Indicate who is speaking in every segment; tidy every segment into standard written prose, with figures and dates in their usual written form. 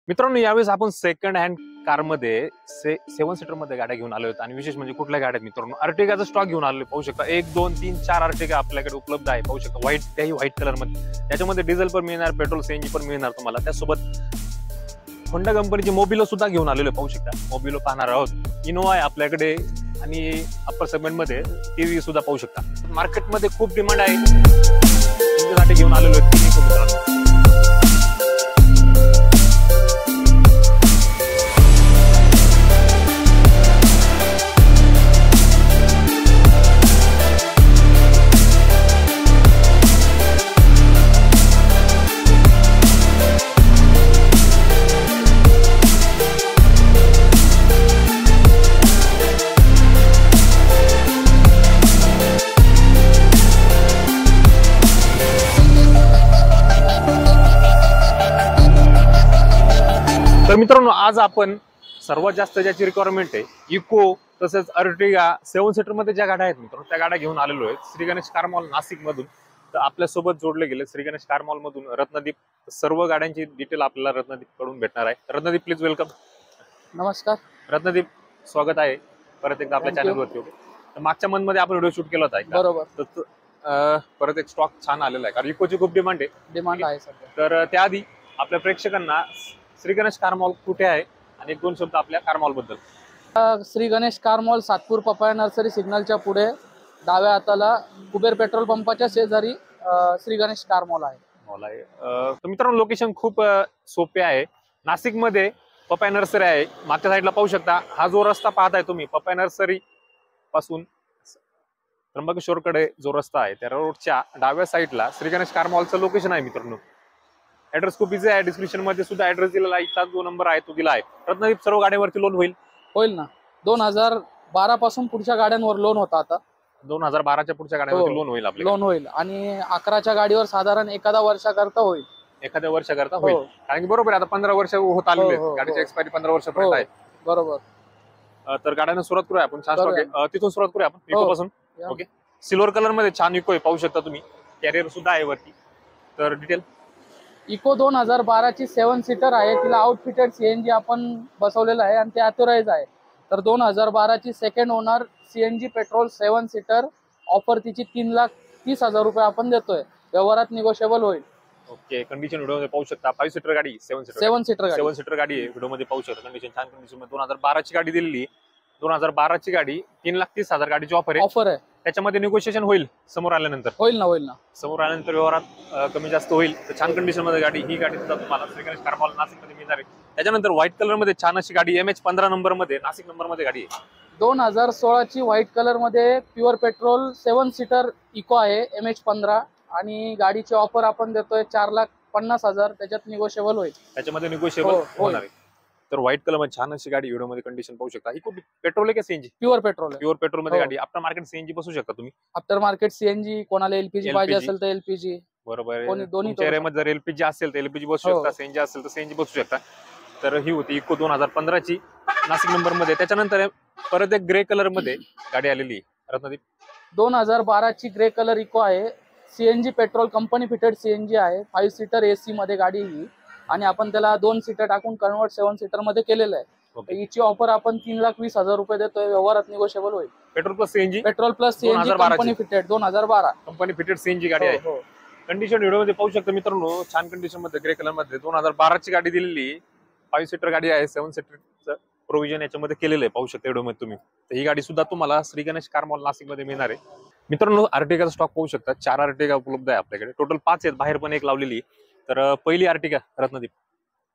Speaker 1: मित्रांनो, यावेळेस आपण सेकंड हँड कार मध्ये 7 सीटर मध्ये गाड्या घेऊन आलो होतो आणि विशेष म्हणजे कुठल्या गाड्या मित्रांनो, अर्टिगाचा स्टॉक घेऊन आलो. पाहू शकता 1 2 3 4 अर्टिगा आपल्याकडे उपलब्ध आहे. पाहू शकता व्हाईट, त्याही व्हाईट कलर मध्ये. त्याच्यामध्ये डिझेल पण मिळणार, पेट्रोल सीएनजी पण मिळणार तुम्हाला. त्यासोबत होंडा कंपनीची मोबिलो सुद्धा घेऊन आलेलो. पाहू शकता मोबिलो पाहणार आहोत. इनोवा आहे आपल्याकडे आणि अप्पर सेगमेंट मध्ये टीव्ही सुद्धा पाहू शकता. मार्केटमध्ये खूप डिमांड आहे, तुमच्यासाठी घेऊन आलेलो आहे मित्रांनो. तर मित्रांनो, आज आपण सर्वात जास्त ज्याची रिक्वायरमेंट आहे इको तसेच अर्टिगा 7 सीटर मध्ये ज्या गाड्या आहेत मित्रांनो, त्या गाड्या घेऊन आलेलो आहे श्री गणेश कार मॉल नाशिक मधून. तर आपल्या सोबत जोडले गेले श्री गणेश कार मॉल मधून रत्नदीप. सर्व गाड्यांची डिटेल आपल्याला रत्नदीप कडून भेटणार आहे. Ratnadeep, please welcome.
Speaker 2: नमस्कार
Speaker 1: रत्नदीप, स्वागत आहे परत एकदा आपल्या चॅनलवरती. मागच्या मंथ मध्ये आपण व्हिडिओ शूट केला होता.
Speaker 2: बरोबर.
Speaker 1: तर परत एक स्टॉक छान आलेला आहे, कारण इकोची खूप डिमांड
Speaker 2: आहे सध्या.
Speaker 1: तर त्याआधी आपल्या प्रेक्षकांना श्री गणेश कार मॉल कुठे आहे आणि 1-2 शब्द आपल्या कार मॉल बद्दल.
Speaker 2: Shri Ganesh car mall Satpur papaya nursery सिग्नलच्या पुढे डाव्या हाताला कुबेर पेट्रोल पंपाच्या शेजारी श्री गणेश कार मॉल आहे.
Speaker 1: तर मित्रांनो, लोकेशन खूप सोपे आहे. नाशिक मध्ये पपाया नर्सरी आहे. मागच्या साईडला पाहू शकता. हा जो रस्ता पाहताय तुम्ही, पपाया नर्सरी पासून त्र्यंबकेश्वरकडे जो रस्ता आहे त्या रोडच्या डाव्या साईडला श्री गणेश कार मॉलचं लोकेशन आहे मित्रांनो. ऍड्रेस खूप इझी आहे. डिस्क्रिप्शन मध्ये सुद्धा ऍड्रेस दिलेला आहे. इथला जो नंबर आहे तो दिला आहे. रत्नदीप, सर्व गाड्यांवरती लोन होईल
Speaker 2: ना. 2012 पासून पुढच्या गाड्यांवर लोन होता. आता
Speaker 1: 2012च्या पुढच्या गाड्यांवरती लोन होईल. आपल्याला
Speaker 2: लोन होईल आणि 11च्या गाडीवर साधारण एखादा वर्षाकरता होईल.
Speaker 1: एखाद्या वर्षाकरता होईल, कारण की बरोबर आहे, आता 15 वर्ष होत आलेले आहेत. गाडीची एक्सपायरी 15 वर्षापर्यंत आहे.
Speaker 2: बरोबर.
Speaker 1: तर गाड्यांना सुरुवात करूया आपण. छान स्टॉक आहे, तिथून सुरुवात करूया आपण इको पासून. ओके, सिल्वर कलर मध्ये छान इको आहे. पाहू शकता तुम्ही, कॅरियर सुद्धा आहे वरती. तर डिटेल.
Speaker 2: इको 2012 ची 7 सीटर आहे. तिला आउटफिटेड सीएनजी आपण बसवलेलं आहे आणि ते ऑथोराइज आहे. तर 2012 ची second owner CNG petrol 7 seater. Offer तिची 3,30,000 रुपये आपण देतोय. व्यवहारात निगोशिएबल होईल.
Speaker 1: ओके, कंडिशन व्हिडिओ मध्ये पाहू शकता. 5 सीटर गाडी, 7 सीटर गाडी आहे. व्हिडिओ मध्ये पाहू शकता. कंडिशन छान कंडिशन मध्ये 2012 ची गाडी दिलेली. 2012 ची गाडी 3,30,000 गाडीची ऑफर आहे. त्याच्यामध्ये निगोशिएशन होईल समोर आल्यानंतर.
Speaker 2: होईल ना.
Speaker 1: समोर आल्यानंतर व्यवहारात कमी जास्त होईल. तर छान कंडिशन मध्ये गाडी, ही गाडी सुद्धा तुम्हाला श्री गणेश कार मॉल नाशिक मध्ये मिळणार आहे. त्याच्यानंतर व्हाईट कलर मध्ये छान अशी गाडी MH15 नंबर मध्ये, नाशिक नंबर मध्ये गाडी आहे.
Speaker 2: 2016 ची व्हाईट कलर मध्ये प्युअर पेट्रोल 7 सीटर इको आहे MH15 आणि गाडीची ऑफर आपण देतोय 4,50,000. त्याच्यात निगोशिएबल होईल.
Speaker 1: त्याच्यामध्ये निगोशिएबल होणार आहे. तर व्हाईट कलर मध्ये छान अशी गाडी, व्हिडिओ मध्ये कंडिशन पाहू शकता. ही कुठली पेट्रोल आहे का सीएनजी?
Speaker 2: प्युअर पेट्रोल
Speaker 1: मध्ये गाडी. आफ्टर मार्केट सीएनजी बसू शकता तुम्ही.
Speaker 2: आफ्टर मार्केट सीएनजी, कोणाला एलपीजी पाहिजे असेल तर एलपीजी.
Speaker 1: बरोबर.
Speaker 2: दोन्ही
Speaker 1: जर एलपीजी असेल तर एलपीजी बसू शकता, सीएनजी असेल तर सीएनजी बसू शकता. तर ही होती इको 2015 ची नाशिक नंबर मध्ये. त्याच्यानंतर परत एक ग्रे कलर मध्ये गाडी आलेली रत्नदीप.
Speaker 2: 2012 ची ग्रे कलर इको आहे. CNG petrol company fitted CNG आहे. 5 सीटर एसी मध्ये गाडी ही आणि आपण त्याला 2 सीटर टाकून कन्वर्ट 7 सीटर मध्ये केलेलं आहे. हिची ऑफर आपण 3,20,000 रुपये देतोय. व्यवहारात निगोशिएबल होईल.
Speaker 1: Petrol plus CNG
Speaker 2: company fitted 2012
Speaker 1: company fitted CNG गाडी आहे. कंडिशन व्हिडिओ मध्ये पाहू शकता मित्रांनो. छान कंडिशन मध्ये ग्रे कलर मध्ये 2012 ची गाडी दिलेली. 5 सीटर गाडी आहे. 7 सीटरचं प्रोव्हिजन याच्यामध्ये केलेलं आहे. पाहू शकता व्हिडिओ मध्ये तुम्ही. तर ही गाडी सुद्धा तुम्हाला श्री गणेश कार मॉल नाशिक मध्ये मिळणार आहे. मित्रांनो, अर्टिगाचा स्टॉक पाहू शकता. 4 अर्टिगा उपलब्ध आहे आपल्याकडे. टोटल 5 आहेत, बाहेर पण एक लावलेली. तर पहिली अर्टिगा रत्नदीप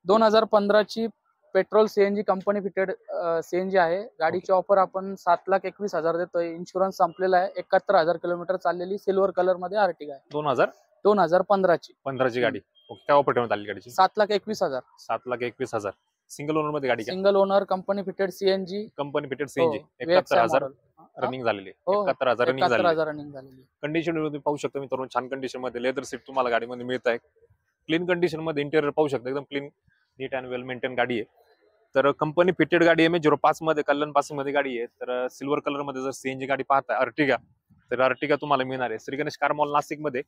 Speaker 2: 2015 ची petrol CNG company fitted CNG आहे. गाडीची ऑफर आपण 7,21,000 देतोय. इन्शुरन्स संपलेला आहे. 71,000 किलोमीटर चाललेली सिल्वर कलर मध्ये अर्टिगा आहे. 2015 ची
Speaker 1: गाडी. ओके, काय ऑफर ठेवण्यात आली गाडीची?
Speaker 2: 7,21,000.
Speaker 1: 7,21,000. सिंगल ओनर मध्ये गाडी.
Speaker 2: Single owner company fitted CNG.
Speaker 1: 71,000 running झालेली. 71,000
Speaker 2: रनिंग झालेली.
Speaker 1: कंडिशन पाहू शकता मित्रांनो. छान कंडिशन मध्ये लेदर सीट तुम्हाला गाडीमध्ये मिळत आहे. क्लीन कंडिशन मध्ये इंटेरियर पाहू शकता. एकदम clean, neat and well maintain गाडी आहे. तर कंपनी फिटेड गाडी MH05 मध्ये, कल्याण पासिंग मध्ये गाडी आहे. तर सिल्वर कलर मध्ये जर सीएनजी गाडी पाहता अर्टिगा, तर अर्टिगा तुम्हाला मिळणार आहे श्री गणेश कार मॉल नाशिक मध्ये.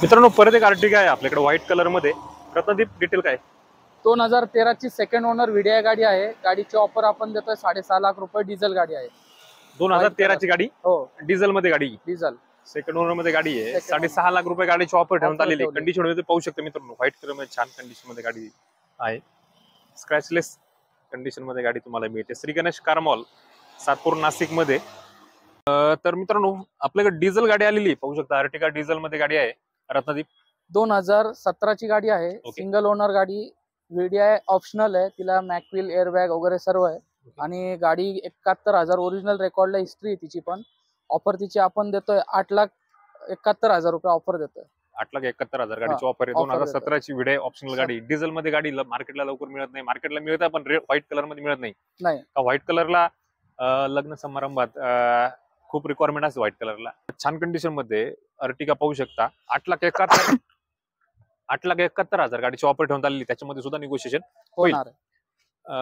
Speaker 1: मित्रांनो, परत एक अर्टिगा आहे आपल्याकडे व्हाईट कलर मध्ये. रत्नदीप, डिटेल काय?
Speaker 2: 2013 ची सेकंड ओनर VDI गाडी आहे. गाडीची ऑफर आपण देतोय 6.5 लाख रुपये. डिझेल गाडी आहे.
Speaker 1: 2013 ची गाडी,
Speaker 2: हो
Speaker 1: डिझेल मध्ये गाडी,
Speaker 2: डिझेल
Speaker 1: सेकंड ओनर मध्ये गाडी आहे.
Speaker 2: Second
Speaker 1: 6.5 लाख रुपये गाडीची ऑफर ठेवण्यात
Speaker 2: Offer
Speaker 1: आलेली.
Speaker 2: ठेवली.
Speaker 1: कंडिशन मध्ये पाहू शकता मित्रांनो, व्हाईट कलर मध्ये छान कंडिशन मध्ये गाडी आहे. स्क्रॅचलेस कंडिशन मध्ये गाडी तुम्हाला मिळते. श्री गणेश कार मॉल, सातपूर, नाशिक मध्ये. तर मित्रांनो आपल्याकडे डिझेल गाडी आलेली पाहू शकता. अर्टिगा डिझेल मध्ये गाडी आहे. रत्नदीप
Speaker 2: 2017 ची गाडी आहे.
Speaker 1: Okay.
Speaker 2: सिंगल ओनर गाडी, VDI ऑप्शनल आहे. तिला मॅकविल, एअरबॅग वगैरे सर्व आहे. आणि गाडी 71,000 ओरिजिनल रेकॉर्डला हिस्ट्री आहे तिची. पण ऑफर तिची आपण देतोय 8,71,000 रुपये ऑफर देतोय.
Speaker 1: 8,71,000 गाडीची ऑफर आहे.
Speaker 2: offer
Speaker 1: 2017 ची VDI ऑप्शनल गाडी. डिझेल मध्ये गाडी मार्केटला लवकर मिळत नाही. मार्केटला मिळतं पण व्हाईट कलर मध्ये मिळत नाही. का व्हाईट कलरला लग्न समारंभात खूप रिक्वायरमेंट असते व्हाईट कलरला. छान कंडिशन मध्ये अर्टिगा पाहू शकता. 8,71,000 गाडीची ऑफर ठेवण्यात आलेली. त्याच्यामध्ये सुद्धा निगोशिएशन होईल.
Speaker 2: होणार आहे.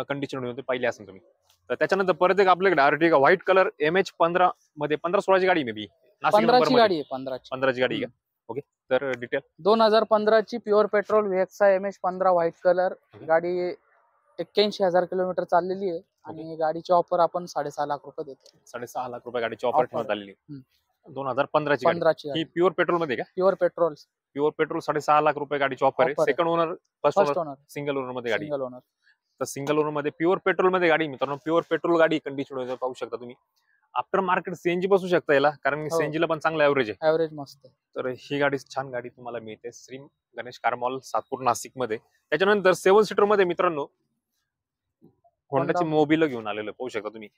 Speaker 1: कंडिशन होते पाहिले असेल तुम्ही. तर त्याच्यानंतर परत एक आपल्याकडे अर्टिगा व्हाईट कलर MH15 मध्ये 15-16 ची गाडी मे बी
Speaker 2: 15 ची गाडी आहे. 15
Speaker 1: ची गाडी आहे. ओके, तर डिटेल
Speaker 2: 2015 ची pure petrol VXI MH15 white colour गाडी 81,000 किलोमीटर चाललेली आहे. आणि गाडीची ऑफर आपण 6.5 लाख रुपये देतो.
Speaker 1: 6.5 लाख रुपये गाडीची ऑफर
Speaker 2: Offer.
Speaker 1: ठेवण्यात आलेली. 2015 ची गाडी.
Speaker 2: 15 ची
Speaker 1: ही प्युअर पेट्रोल मध्ये का?
Speaker 2: Pure petrol,
Speaker 1: pure petrol 6.5 lakh रुपये गाडीची ऑफर आहे.
Speaker 2: Offer आहे.
Speaker 1: Second owner, first
Speaker 2: first
Speaker 1: owner,
Speaker 2: owner,
Speaker 1: single owner मध्ये गाडी.
Speaker 2: Single owner.
Speaker 1: तर सिंगल ओनर मध्ये प्युअर पेट्रोल मध्ये गाडी मित्रांनो, प्युअर पेट्रोल गाडी कंडिशन पाहू शकता तुम्ही. आफ्टर मार्केट CNG बसू शकता याला, कारण
Speaker 2: हो.
Speaker 1: CNG ला पण चांगला ऍव्हरेज आहे.
Speaker 2: ऍव्हरेज मस्त आहे.
Speaker 1: तर ही गाडी छान गाडी तुम्हाला मिळते. श्री गणेश कार मॉल, सातपूर, नाशिक मध्ये. त्याच्यानंतर 7 सीटर मध्ये मित्रांनो होंडाची मोबिलो घेऊन आलेलं पाहू शकता तुम्ही.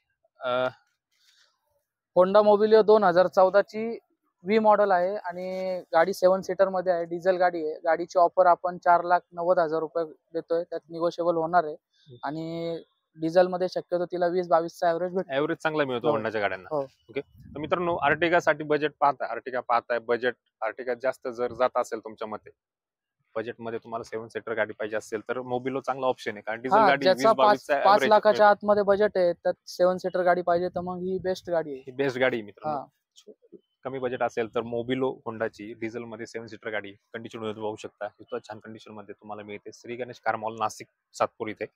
Speaker 2: होंडा मोबिलिओ 2014 ची V मॉडेल आहे. आणि गाडी 7 सीटर मध्ये आहे. डिझेल गाडी आहे. गाडीची ऑफर आपण 4,90,000 रुपये देतोय. त्यात निगोशिएबल होणार आहे. आणि डिझेल मध्ये शक्यतो तिला 20-22 चा ऍव्हरेज भेटतो.
Speaker 1: ऍव्हरेज चांगला मिळतो
Speaker 2: हो.
Speaker 1: होंडाच्या गाड्यांना.
Speaker 2: हो.
Speaker 1: ओके, तर मित्रांनो अर्टिगा साठी बजेट पाहता, अर्टिगा पाहताय, बजेट अर्टिगा जास्त जर जात असेल तुमच्या मते, बजेट मध्ये तुम्हाला 7 सीटर गाडी पाहिजे असेल तर मोबिलो चांगला ऑप्शन आहे. कारण डिझेल
Speaker 2: हा,
Speaker 1: गाडी
Speaker 2: ज्याचा
Speaker 1: 20-22 चा
Speaker 2: 5 लाखाच्या आतमध्ये बजेट आहे त्यात 7 सीटर गाडी पाहिजे तर मग ही बेस्ट गाडी आहे.
Speaker 1: ही बेस्ट गाडी आहे मित्रांनो. कमी बजेट असेल तर मोबिलो होंडाची डिझेल मध्ये 7 सीटर गाडी कंडिशन पाहू शकता. इथं छान कंडिशन मध्ये तुम्हाला मिळते. श्री गणेश कार मॉल, नाशिक, सातपूर इथे.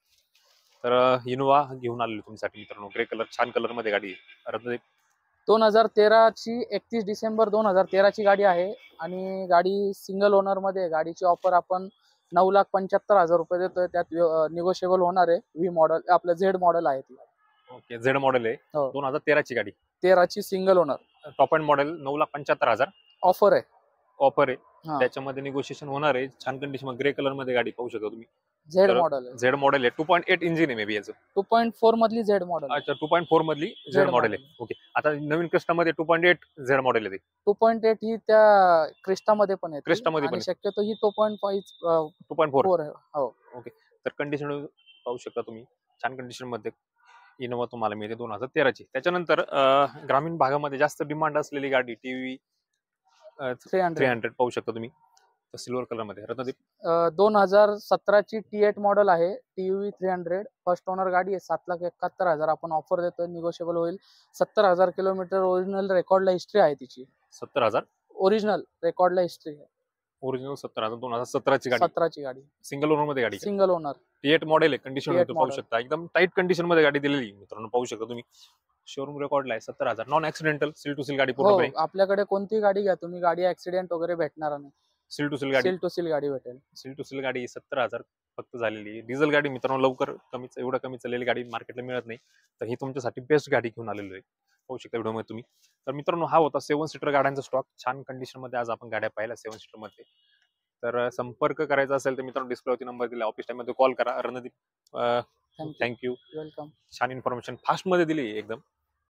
Speaker 1: तर इनोवा घेऊन आलेली तुमच्यासाठी मित्रांनो. ग्रे कलर, छान कलर मध्ये गाडी आहे.
Speaker 2: 2013 ची 31 डिसेंबर 2013 ची गाडी आहे. आणि गाडी सिंगल ओनर मध्ये आहे. गाडीची ऑफर आपण 9,75,000 रुपये देतोय. त्यात निगोशिएबल होणार आहे. V मॉडेल, आपलं Z मॉडेल आहे ती.
Speaker 1: ओके, झेड मॉडेल आहे.
Speaker 2: हो.
Speaker 1: 2013 ची गाडी,
Speaker 2: 13 ची single owner,
Speaker 1: top end model. 9,75,000
Speaker 2: offer आहे.
Speaker 1: ऑफर आहे.
Speaker 2: हा.
Speaker 1: त्याच्यामध्ये निगोशिएशन होणार आहे. छान कंडिशन, ग्रे कलर मध्ये गाडी पाहू शकता तुम्ही.
Speaker 2: Z
Speaker 1: तर
Speaker 2: मॉडेल आहे.
Speaker 1: झेड मॉडेल आहे. 2.8 इंजिन आहे मे बी याचं.
Speaker 2: 2.4 मधली Z मॉडेल.
Speaker 1: अच्छा, 2.4 मधली झेड मॉडेल आहे. ओके, आता नवीन क्रिस्टा मध्ये 2.8 झेड मॉडेल आहे.
Speaker 2: 2.8 ही त्या क्रिस्टा मध्ये पण आहे.
Speaker 1: क्रिस्टा मध्ये पण
Speaker 2: शक्यतो ही 2.5
Speaker 1: 2.4
Speaker 2: आहे. हो.
Speaker 1: तर कंडिशन पाहू शकता तुम्ही. छान कंडिशन मध्ये इनोवा तुम्हाला मिळते 2013 ची. त्याच्यानंतर ग्रामीण भागामध्ये जास्त डिमांड असलेली गाडी टीव्ही 300 पाहू शकता तुम्ही. सिल्वर कलर मध्ये. रत्नदीप
Speaker 2: 2017 ची T8 मॉडेल आहे. TUV 300 फर्स्ट ओनर गाडी आहे. 7,71,000 आपण ऑफर देतोय. निगोशिएबल होईल. 70,000 किलोमीटर ओरिजिनल रेकॉर्डला हिस्ट्री आहे तिची.
Speaker 1: 70,000
Speaker 2: ओरिजिनल रेकॉर्डला हिस्ट्री आहे.
Speaker 1: ओरिजिनल 70,000 2017 ची गाडी.
Speaker 2: 17 ची गाडी,
Speaker 1: सिंगल ओनर मध्ये गाडी.
Speaker 2: सिंगल ओनर
Speaker 1: T8 मॉडेल आहे. कंडिशन
Speaker 2: T8
Speaker 1: पाहू शकता. एकदम टाईट कंडिशन मध्ये गाडी दिलेली मित्रांनो पाहू शकता तुम्ही. शोरूम रेकॉर्डला आहे. 70,000 non accidental, seal to seal गाडी
Speaker 2: हो.
Speaker 1: पूर्णपणे.
Speaker 2: आपल्याकडे कोणती गाडी घ्या तुम्ही, गाडी ऍक्सिडेंट वगैरे भेटणार नाही.
Speaker 1: सील टू सील गाडी,
Speaker 2: सील टू सील गाडी भेटेल.
Speaker 1: सील टू सील गाडी 70,000 फक्त झालेली. डिझेल गाडी मित्रांनो लवकर एवढं कमी चाललेली गाडी मार्केटला मिळत नाही. तर ही तुमच्यासाठी बेस्ट गाडी घेऊन आलेली आहे पाहू शकता व्हिडिओमध्ये तुम्ही. तर मित्रांनो हा होता 7 सीटर गाड्यांचा स्टॉक. छान कंडिशन मध्ये आज आपण गाड्या पाहिल्या 7 सीटर मध्ये. तर संपर्क करायचा असेल तर मित्रांनो डिस्प्लेवरती नंबर दिला, ऑफिस टाइम मध्ये कॉल करा. रणदीप, थँक्यू.
Speaker 2: वेलकम.
Speaker 1: छान इन्फॉर्मेशन फास्ट मध्ये दिली एकदम.